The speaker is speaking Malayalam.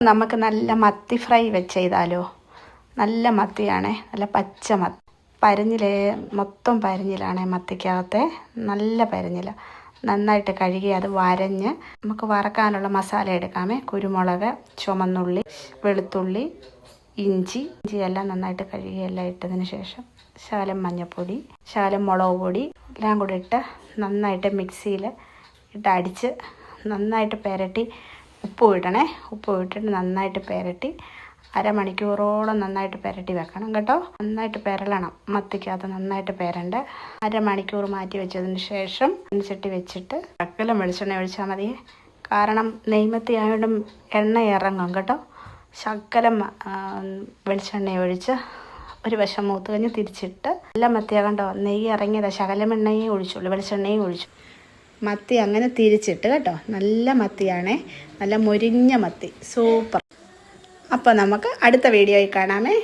നമുക്ക് നല്ല മത്തി ഫ്രൈ വെച്ച് ചെയ്താലോ. നല്ല മത്തിയാണേ, നല്ല പച്ച മത്തി, പരിഞ്ഞിലേ മൊത്തം പരിഞ്ഞിലാണേ മത്തിക്കകത്തെ, നല്ല പരിഞ്ഞില. നന്നായിട്ട് കഴുകി അത് വരഞ്ഞ് നമുക്ക് വറക്കാനുള്ള മസാല എടുക്കാമേ. കുരുമുളക്, ചുമന്നുള്ളി, വെളുത്തുള്ളി, ഇഞ്ചി എല്ലാം നന്നായിട്ട് കഴുകി എല്ലാം ഇട്ടതിന് ശേഷം ശകലം മഞ്ഞൾപ്പൊടി, ശകലം മുളക് പൊടി എല്ലാം കൂടി ഇട്ട് നന്നായിട്ട് മിക്സിയിൽ ഇട്ട് അടിച്ച് നന്നായിട്ട് പുരട്ടി, ഉപ്പ് ഇടണേ. ഉപ്പ് ഇട്ടിട്ട് നന്നായിട്ട് പുരട്ടി അരമണിക്കൂറോളം നന്നായിട്ട് പുരട്ടി വെക്കണം കേട്ടോ. നന്നായിട്ട് പുരളണം, മത്തിക്കകത്ത് നന്നായിട്ട് പുരണ്ട്. അരമണിക്കൂർ മാറ്റി വെച്ചതിന് ശേഷം ചട്ടി വെച്ചിട്ട് ശകലം വെളിച്ചെണ്ണ ഒഴിച്ചാൽ മതി. കാരണം നെയ്മത്തി ആയതുകൊണ്ടും എണ്ണ ഇറങ്ങും കേട്ടോ. ശകലം വെളിച്ചെണ്ണ ഒഴിച്ച് ഒരു വശം മൂത്ത് കഴിഞ്ഞ് തിരിച്ചിട്ട് നല്ല മത്തിയാ കണ്ടോ, നെയ്യ് ഇറങ്ങിയതാ. ശകലം എണ്ണയും ഒഴിച്ചുള്ളൂ, വെളിച്ചെണ്ണയും ഒഴിച്ചു. മത്തി അങ്ങനെ തിരിച്ചിട്ട് കേട്ടോ. നല്ല മത്തിയാണേ, നല്ല മൊരിഞ്ഞ മത്തി, സൂപ്പർ. അപ്പോൾ നമുക്ക് അടുത്ത വീഡിയോയിൽ കാണാമേ.